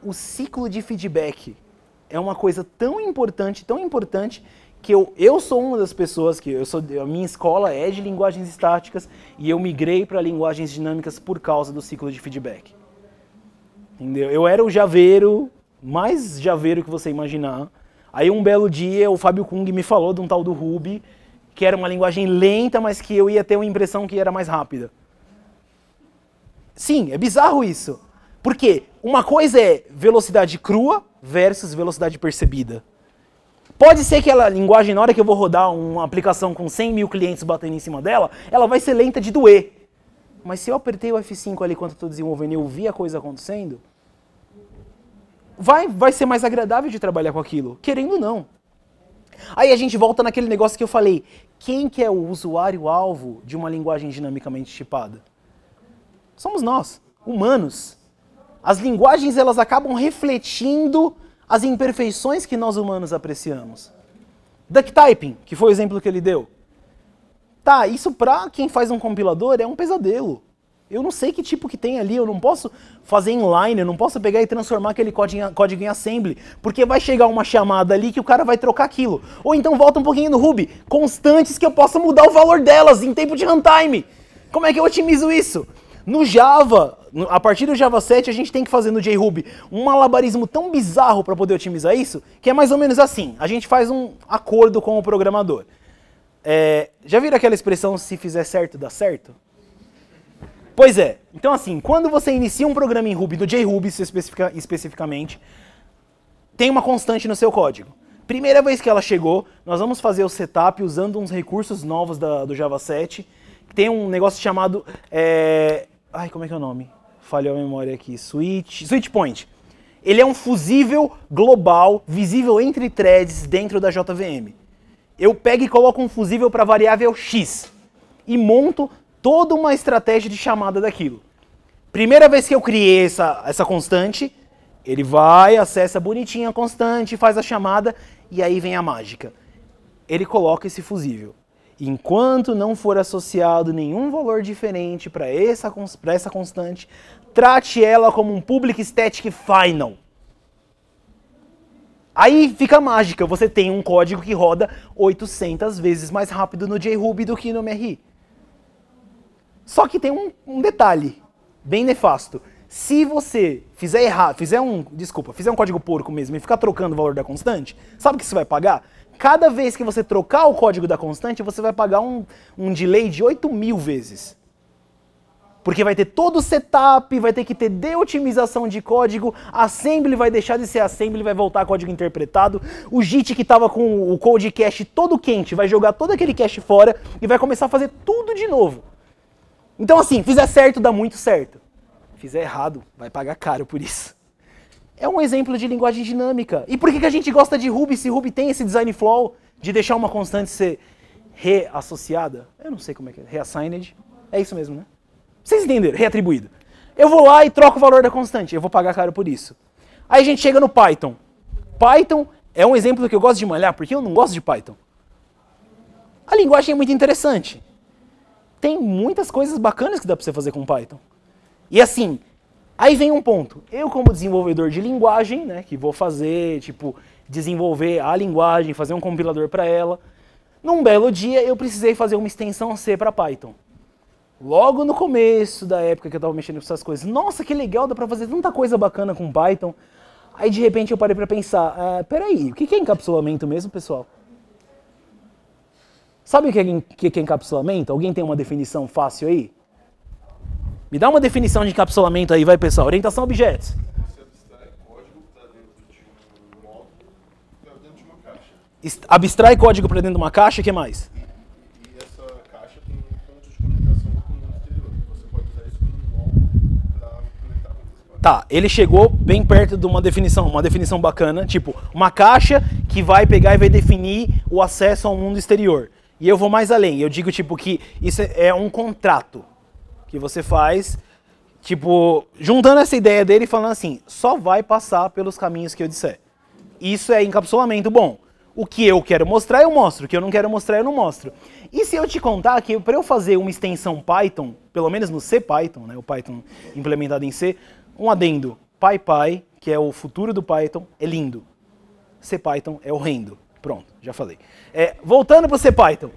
A: O ciclo de feedback é uma coisa tão importante, que eu sou uma das pessoas a minha escola é de linguagens estáticas e eu migrei para linguagens dinâmicas por causa do ciclo de feedback. Entendeu? Eu era o javeiro, mais javeiro que você imaginar. Aí um belo dia o Fábio Kung me falou de um tal do Ruby, que era uma linguagem lenta, mas que eu ia ter uma impressão que era mais rápida. Sim, é bizarro isso. Por quê? Uma coisa é velocidade crua versus velocidade percebida. Pode ser que a linguagem, na hora que eu vou rodar uma aplicação com 100 mil clientes batendo em cima dela, ela vai ser lenta de doer. Mas se eu apertei o F5 ali enquanto eu estou desenvolvendo e eu vi a coisa acontecendo, vai ser mais agradável de trabalhar com aquilo, querendo ou não. Aí a gente volta naquele negócio que eu falei. Quem que é o usuário-alvo de uma linguagem dinamicamente tipada? Somos nós, humanos. As linguagens elas acabam refletindo as imperfeições que nós humanos apreciamos. Duck typing, que foi o exemplo que ele deu. Tá, isso pra quem faz um compilador é um pesadelo. Eu não sei que tipo que tem ali, eu não posso fazer inline, eu não posso pegar e transformar aquele código em assembly, porque vai chegar uma chamada ali que o cara vai trocar aquilo. Ou então volta um pouquinho no Ruby, constantes que eu possa mudar o valor delas em tempo de runtime. Como é que eu otimizo isso? No Java, a partir do Java 7, a gente tem que fazer no JRuby um malabarismo tão bizarro para poder otimizar isso, que é mais ou menos assim, a gente faz um acordo com o programador. Já viram aquela expressão, se fizer certo, dá certo? Pois é, então assim, quando você inicia um programa em Ruby, no JRuby especificamente, tem uma constante no seu código. Primeira vez que ela chegou, nós vamos fazer o setup usando uns recursos novos do Java 7, tem um negócio chamado, como é que é o nome? Falhou a memória aqui, Switch Point. Ele é um fusível global, visível entre threads dentro da JVM. Eu pego e coloco um fusível para variável X e monto toda uma estratégia de chamada daquilo. Primeira vez que eu criei essa constante, ele vai, acessa bonitinho a constante, faz a chamada e aí vem a mágica. Ele coloca esse fusível. Enquanto não for associado nenhum valor diferente para essa constante, trate ela como um public static final. Aí fica a mágica, você tem um código que roda 800 vezes mais rápido no JRuby do que no MRI. Só que tem um detalhe, bem nefasto. Se você fizer errado, fizer um código porco mesmo e ficar trocando o valor da constante, sabe o que você vai pagar? Cada vez que você trocar o código da constante, você vai pagar um delay de 8.000 vezes. Porque vai ter todo o setup, vai ter que ter de-otimização de código, assembly vai deixar de ser assembly, vai voltar a código interpretado, o JIT que estava com o code cache todo quente vai jogar todo aquele cache fora e vai começar a fazer tudo de novo. Então assim, fizer certo, dá muito certo. Fizer errado, vai pagar caro por isso. É um exemplo de linguagem dinâmica. E por que a gente gosta de Ruby se Ruby tem esse design flaw de deixar uma constante ser reassociada? Eu não sei como é que é. Reassigned. É isso mesmo, né? Vocês entenderam? Reatribuído. Eu vou lá e troco o valor da constante. Eu vou pagar caro por isso. Aí a gente chega no Python. Python é um exemplo que eu gosto de malhar, porque eu não gosto de Python. A linguagem é muito interessante. Tem muitas coisas bacanas que dá pra você fazer com Python. E assim, aí vem um ponto. Eu, como desenvolvedor de linguagem, né, que vou fazer, desenvolver a linguagem, fazer um compilador para ela, num belo dia eu precisei fazer uma extensão C para Python. Logo no começo da época que eu estava mexendo com essas coisas, nossa, que legal, dá para fazer tanta coisa bacana com Python. Aí de repente eu parei para pensar, peraí, o que é encapsulamento mesmo, pessoal? Sabe o que é encapsulamento? Alguém tem uma definição fácil aí? Me dá uma definição de encapsulamento aí, vai pessoal. Orientação a objetos.
B: Você abstrai código para dentro de um módulo, para dentro de uma caixa.
A: Abstrai código para dentro de uma caixa, o que mais?
B: E essa caixa tem um ponto de comunicação com o mundo exterior. Você pode usar isso como um módulo para conectar com outras partes.
A: Tá, ele chegou bem perto de uma definição bacana, tipo, uma caixa que vai pegar e vai definir o acesso ao mundo exterior. E eu vou mais além, eu digo que isso é um contrato que você faz, juntando essa ideia dele e falando assim, só vai passar pelos caminhos que eu disser. Isso é encapsulamento bom. O que eu quero mostrar, eu mostro. O que eu não quero mostrar, eu não mostro. E se eu te contar que para eu fazer uma extensão Python, pelo menos no CPython, né, o Python implementado em C, um adendo, PyPy, que é o futuro do Python, é lindo. CPython é horrendo. pronto, já falei. Voltando para o CPython.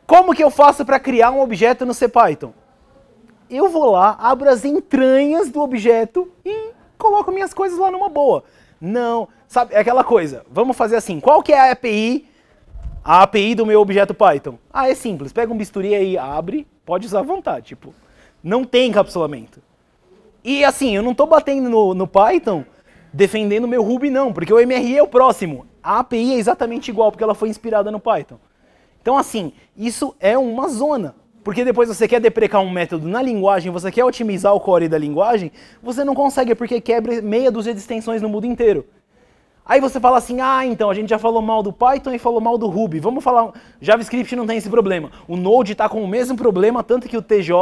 A: Como que eu faço para criar um objeto no CPython? Eu vou lá, abro as entranhas do objeto e coloco minhas coisas lá numa boa. Não, sabe, é aquela coisa. Vamos fazer assim, qual que é a API do meu objeto Python? Ah, é simples, pega um bisturi aí, abre, pode usar à vontade, tipo, não tem encapsulamento. E assim, eu não estou batendo no Python defendendo o meu Ruby não, porque o MRE é o próximo. A API é exatamente igual, porque ela foi inspirada no Python. Então assim, isso é uma zona. Porque depois você quer deprecar um método na linguagem, você quer otimizar o core da linguagem, você não consegue porque quebra meia dúzia de extensões no mundo inteiro. Aí você fala assim, ah, então a gente já falou mal do Python e falou mal do Ruby, vamos falar, JavaScript não tem esse problema. O Node está com o mesmo problema, tanto que o TJ,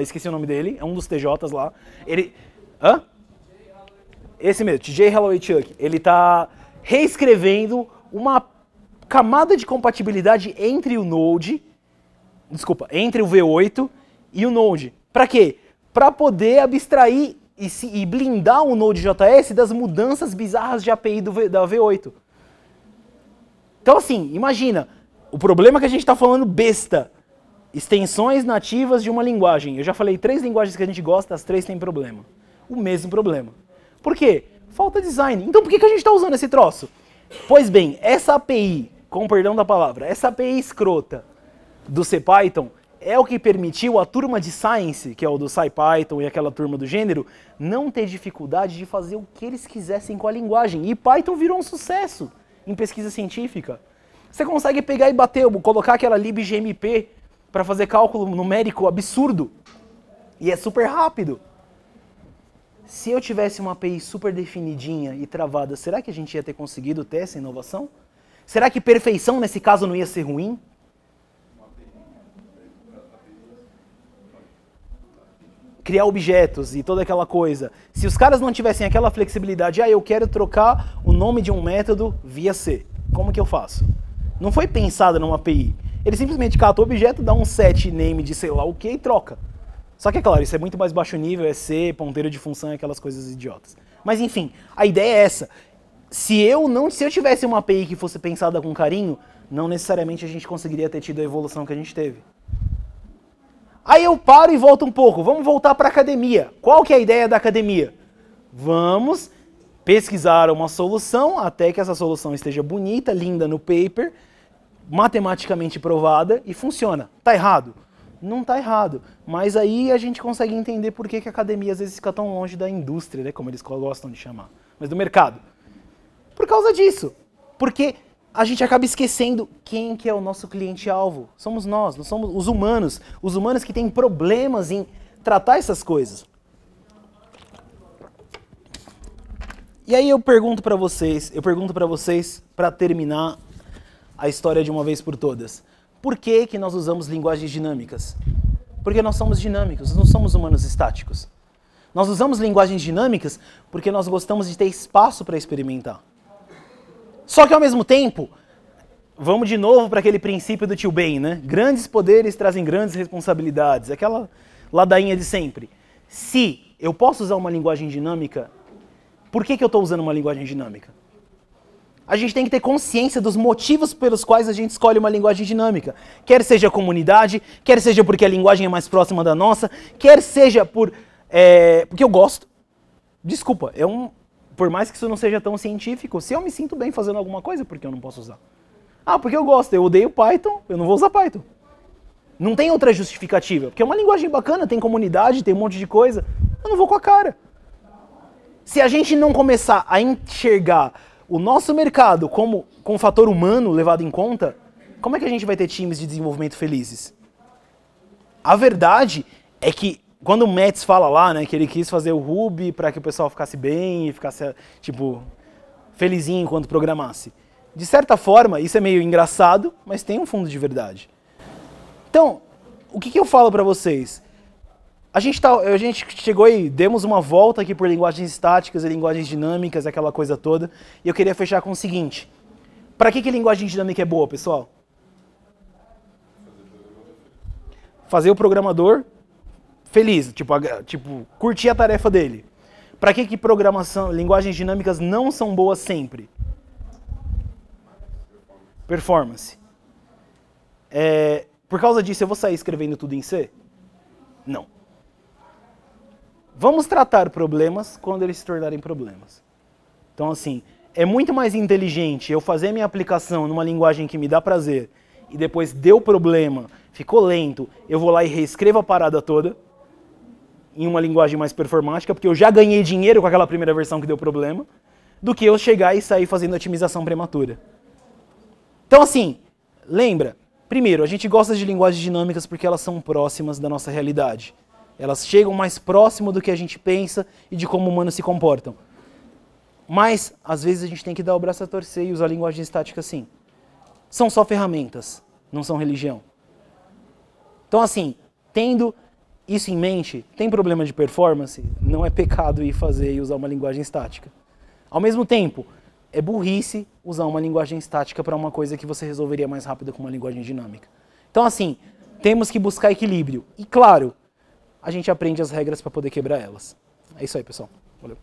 A: esqueci o nome dele, é um dos TJs lá, ele... Hã? Esse mesmo, TJ Holloway Chuck, ele está reescrevendo uma camada de compatibilidade entre o Node, entre o V8 e o Node. Para quê? Para poder abstrair e blindar o Node.js das mudanças bizarras de API da V8. Então assim, imagina, o problema que a gente está falando besta, extensões nativas de uma linguagem. Eu já falei 3 linguagens que a gente gosta, as 3 têm problema. O mesmo problema. Por quê? Falta design. Então por que a gente está usando esse troço? Pois bem, essa API, com perdão da palavra, essa API escrota do CPython é o que permitiu a turma de Science, que é o do SciPython e aquela turma do gênero, não ter dificuldade de fazer o que eles quisessem com a linguagem. E Python virou um sucesso em pesquisa científica. Você consegue pegar e bater, colocar aquela libgmp para fazer cálculo numérico absurdo. E é super rápido. Se eu tivesse uma API super definidinha e travada, será que a gente ia ter conseguido ter essa inovação? Será que perfeição nesse caso não ia ser ruim? Criar objetos e toda aquela coisa. Se os caras não tivessem aquela flexibilidade, eu quero trocar o nome de um método via C. Como que eu faço? Não foi pensado numa API. Ele simplesmente cata o objeto, dá um set name de sei lá o que e troca. Só que é claro, isso é muito mais baixo nível, é C, ponteiro de função, aquelas coisas idiotas. Mas enfim, a ideia é essa. Se eu tivesse uma API que fosse pensada com carinho, não necessariamente a gente conseguiria ter tido a evolução que a gente teve. Aí eu paro e volto um pouco. Vamos voltar para a academia. Qual que é a ideia da academia? Vamos pesquisar uma solução até que essa solução esteja bonita, linda no paper, matematicamente provada e funciona. Tá errado? Não tá errado. Mas aí a gente consegue entender por que a academia às vezes fica tão longe da indústria, né, como eles gostam de chamar, mas do mercado. Por causa disso. Porque a gente acaba esquecendo quem que é o nosso cliente-alvo. Somos nós somos os humanos que têm problemas em tratar essas coisas. E aí eu pergunto para vocês, para terminar a história de uma vez por todas, por que nós usamos linguagens dinâmicas? Porque nós somos dinâmicos, nós não somos humanos estáticos. Nós usamos linguagens dinâmicas porque nós gostamos de ter espaço para experimentar. Só que ao mesmo tempo, vamos de novo para aquele princípio do tio Ben, né? Grandes poderes trazem grandes responsabilidades, aquela ladainha de sempre. Se eu posso usar uma linguagem dinâmica, por que eu estou usando uma linguagem dinâmica? A gente tem que ter consciência dos motivos pelos quais a gente escolhe uma linguagem dinâmica. Quer seja a comunidade, quer seja porque a linguagem é mais próxima da nossa, quer seja porque eu gosto. Desculpa, por mais que isso não seja tão científico, se eu me sinto bem fazendo alguma coisa, por que eu não posso usar? Ah, porque eu gosto, eu odeio Python, eu não vou usar Python. Não tem outra justificativa, porque é uma linguagem bacana, tem comunidade, tem um monte de coisa, eu não vou com a cara. Se a gente não começar a enxergar o nosso mercado com um fator humano levado em conta, como é que a gente vai ter times de desenvolvimento felizes? A verdade é que quando o Metz fala lá, né, que ele quis fazer o Ruby para que o pessoal ficasse bem e ficasse, tipo, felizinho enquanto programasse. De certa forma, isso é meio engraçado, mas tem um fundo de verdade. Então, o que eu falo para vocês? A gente chegou e demos uma volta aqui por linguagens estáticas e linguagens dinâmicas, aquela coisa toda, e eu queria fechar com o seguinte. Para que linguagem dinâmica é boa, pessoal? Fazer o programador feliz, tipo curtir a tarefa dele. Para que linguagens dinâmicas não são boas sempre? Performance. Por causa disso, eu vou sair escrevendo tudo em C? Não. Vamos tratar problemas quando eles se tornarem problemas. Então, assim, é muito mais inteligente eu fazer minha aplicação numa linguagem que me dá prazer e depois deu problema, ficou lento, eu vou lá e reescrevo a parada toda em uma linguagem mais performática, porque eu já ganhei dinheiro com aquela primeira versão que deu problema, do que eu chegar e sair fazendo otimização prematura. Então, assim, lembra, primeiro, a gente gosta de linguagens dinâmicas porque elas são próximas da nossa realidade. Elas chegam mais próximo do que a gente pensa e de como humanos se comportam. Mas, às vezes, a gente tem que dar o braço a torcer e usar linguagem estática sim. São só ferramentas, não são religião. Então, assim, tendo isso em mente, tem problema de performance, não é pecado ir fazer e usar uma linguagem estática. Ao mesmo tempo, é burrice usar uma linguagem estática para uma coisa que você resolveria mais rápido com uma linguagem dinâmica. Então, assim, temos que buscar equilíbrio. E, claro, a gente aprende as regras para poder quebrar elas. É isso aí, pessoal. Valeu.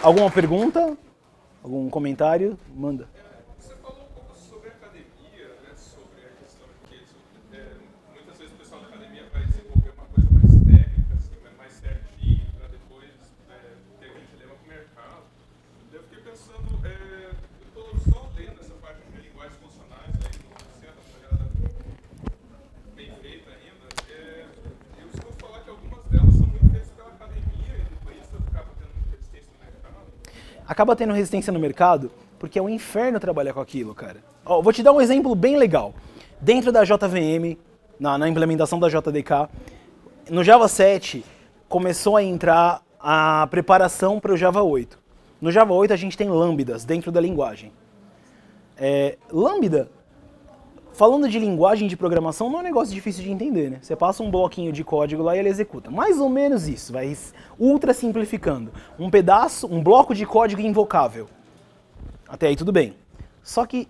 A: Alguma pergunta? Algum comentário? Manda.
B: Você falou um pouco sobre a academia, né? Sobre a questão de que muitas vezes o pessoal da academia vai desenvolver uma coisa mais técnica, assim, mais certinho, para depois ter um dilema com o mercado. Eu fiquei pensando, eu estou só lendo essa parte de linguagens funcionais, aí não sendo uma jogada bem feita ainda. Eu escuto falar que algumas delas são muito feitas pela academia e depois isso acaba tendo resistência no mercado.
A: Acaba tendo resistência no mercado porque é um inferno trabalhar com aquilo, cara. Ó, vou te dar um exemplo bem legal. Dentro da JVM, na implementação da JDK, no Java 7 começou a entrar a preparação para o Java 8. No Java 8 a gente tem lambdas dentro da linguagem. Lambda, falando de linguagem de programação, não é um negócio difícil de entender, né? Você passa um bloquinho de código lá e ele executa. Mais ou menos isso, vai ultra simplificando. Um bloco de código invocável. Até aí tudo bem. Só que,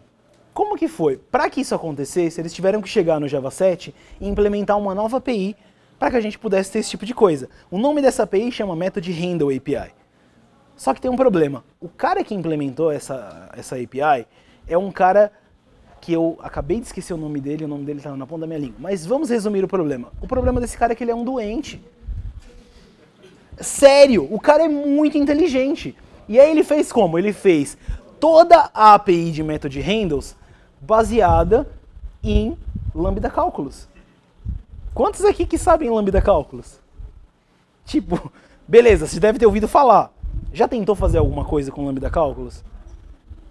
A: como que foi? Para que isso acontecesse, eles tiveram que chegar no Java 7 e implementar uma nova API para que a gente pudesse ter esse tipo de coisa. O nome dessa API chama Method Handle API. Só que tem um problema. O cara que implementou essa API é um cara que eu acabei de esquecer o nome dele tá na ponta da minha língua. Mas vamos resumir o problema. O problema desse cara é que ele é um doente. Sério, o cara é muito inteligente. E aí ele fez como? Ele fez toda a API de Method Handles baseada em Lambda Cálculos. Quantos aqui que sabem Lambda Cálculos? Tipo, beleza, você deve ter ouvido falar. Já tentou fazer alguma coisa com Lambda Cálculos?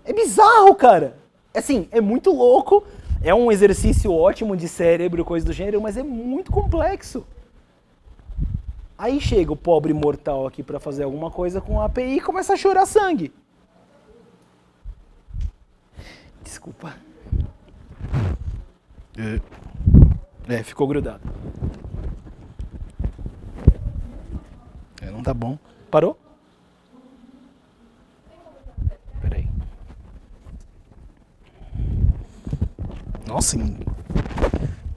A: É bizarro, cara. Assim, é muito louco. É um exercício ótimo de cérebro, coisa do gênero, mas é muito complexo. Aí chega o pobre mortal aqui para fazer alguma coisa com a API e começa a chorar sangue. Desculpa. Ficou grudado. Não tá bom. Parou? Peraí. Nossa,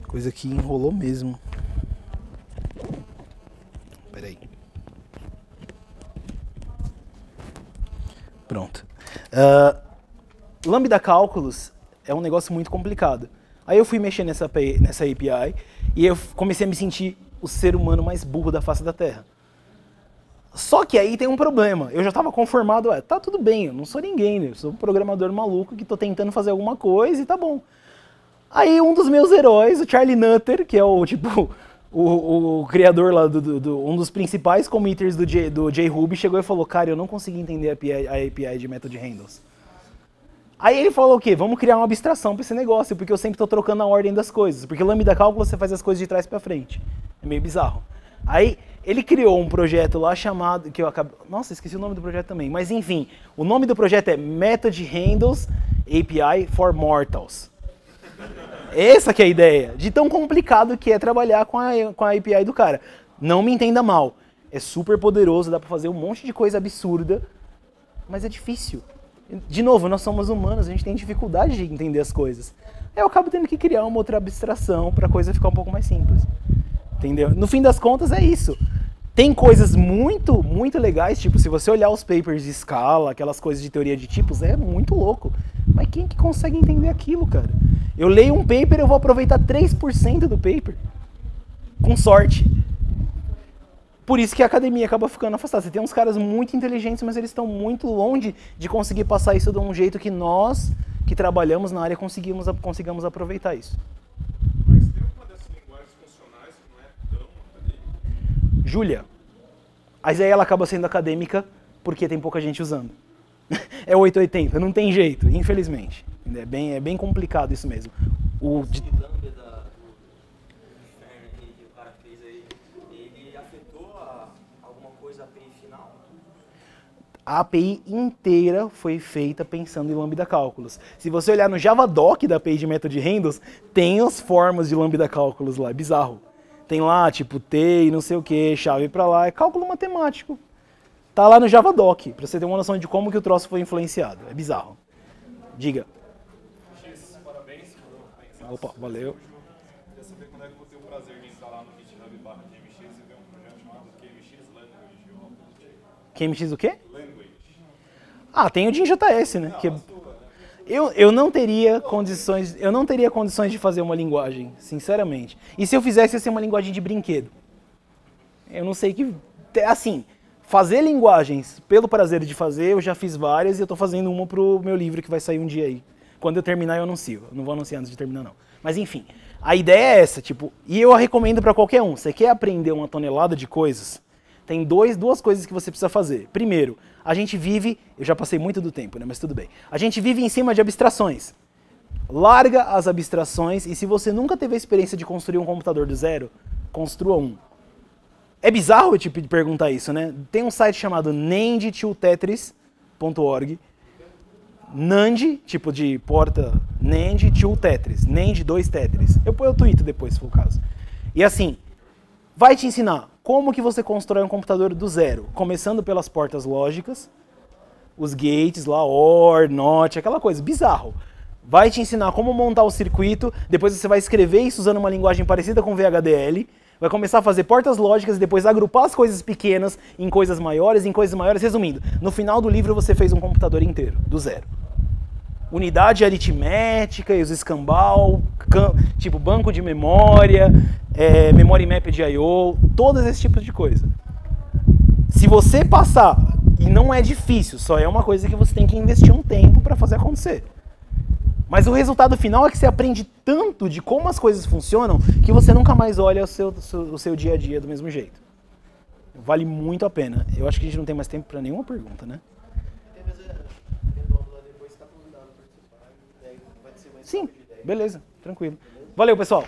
A: coisa que enrolou mesmo. Peraí. Pronto. Lambda Cálculos é um negócio muito complicado. Aí eu fui mexer nessa API e eu comecei a me sentir o ser humano mais burro da face da Terra. Só que aí tem um problema. Eu já estava conformado, tá tudo bem, eu não sou ninguém, né? Eu sou um programador maluco que tô tentando fazer alguma coisa e tá bom. Aí um dos meus heróis, o Charlie Nutter, que é o criador lá, um dos principais committers do JRuby, chegou e falou, cara, eu não consegui entender a API de Method Handles. Aí ele falou o quê? Vamos criar uma abstração para esse negócio, porque eu sempre estou trocando a ordem das coisas. Porque Lambda Cálculo você faz as coisas de trás para frente. É meio bizarro. Aí ele criou um projeto lá chamado, que eu acabei... Nossa, esqueci o nome do projeto também. Mas enfim, o nome do projeto é Method Handles API for Mortals. Essa que é a ideia, de tão complicado que é trabalhar com a API do cara. Não me entenda mal, é super poderoso, dá pra fazer um monte de coisa absurda, mas é difícil. De novo, nós somos humanos, a gente tem dificuldade de entender as coisas. Eu acabo tendo que criar uma outra abstração pra coisa ficar um pouco mais simples. Entendeu? No fim das contas é isso. Tem coisas muito, muito legais, tipo, se você olhar os papers de escala, aquelas coisas de teoria de tipos, é muito louco. Mas quem que consegue entender aquilo, cara? Eu leio um paper, eu vou aproveitar 3% do paper. Com sorte. Por isso que a academia acaba ficando afastada. Você tem uns caras muito inteligentes, mas eles estão muito longe de conseguir passar isso de um jeito que nós, que trabalhamos na área, consigamos aproveitar isso.
B: Mas tem uma dessas linguagens funcionais que não é tão acadêmica?
A: Júlia. Mas aí ela acaba sendo acadêmica porque tem pouca gente usando. É 880, não tem jeito, infelizmente. É bem complicado isso mesmo. O de-
D: Que o cara fez aí, ele afetou alguma coisa a API final?
A: A API inteira foi feita pensando em lambda cálculos. Se você olhar no Javadoc da API de método de handles, tem as formas de lambda cálculos lá, é bizarro. Tem lá, tipo, T e não sei o que, chave pra lá, é cálculo matemático. Tá lá no Javadoc, pra você ter uma noção de como que o troço foi influenciado. É bizarro. Diga.
B: X, parabéns por pensar.
A: Opa, valeu.
B: Queria saber quando é que eu vou ter o prazer de entrar lá no GitHub/QMX e ver um projeto chamado QMX Language ou algo do tipo.
A: QMX o quê?
B: Language.
A: Ah, tem o DinJS, né? Que eu não teria condições de fazer uma linguagem, sinceramente. E se eu fizesse, ia ser uma linguagem de brinquedo. Eu não sei que... Assim, fazer linguagens pelo prazer de fazer, eu já fiz várias e eu tô fazendo uma pro meu livro que vai sair um dia aí. Quando eu terminar, eu anuncio. Eu não vou anunciar antes de terminar, não. Mas enfim, a ideia é essa, tipo... E eu a recomendo pra qualquer um. Você quer aprender uma tonelada de coisas? Tem duas coisas que você precisa fazer. Primeiro, a gente vive... Eu já passei muito do tempo, né? Mas tudo bem. A gente vive em cima de abstrações. Larga as abstrações e se você nunca teve a experiência de construir um computador do zero, construa um. É bizarro eu te perguntar isso, né? Tem um site chamado nand2tetris.org. Nand, tipo de porta, Nand 2 Tetris. Nand 2 Tetris. Eu tweeto depois, se for o caso. E assim, vai te ensinar como que você constrói um computador do zero. Começando pelas portas lógicas, os gates lá, OR, NOT, aquela coisa, bizarro. Vai te ensinar como montar o circuito, depois você vai escrever isso usando uma linguagem parecida com VHDL, vai começar a fazer portas lógicas e depois agrupar as coisas pequenas em coisas maiores, Resumindo, no final do livro você fez um computador inteiro, do zero. Unidade aritmética e os escambau, tipo banco de memória, memory map de I/O, todos esses tipos de coisa. Se você passar, e não é difícil, só é uma coisa que você tem que investir um tempo para fazer acontecer. Mas o resultado final é que você aprende tanto de como as coisas funcionam que você nunca mais olha o seu dia a dia do mesmo jeito. Vale muito a pena. Eu acho que a gente não tem mais tempo para nenhuma pergunta, né? Sim, beleza, tranquilo. Valeu, pessoal.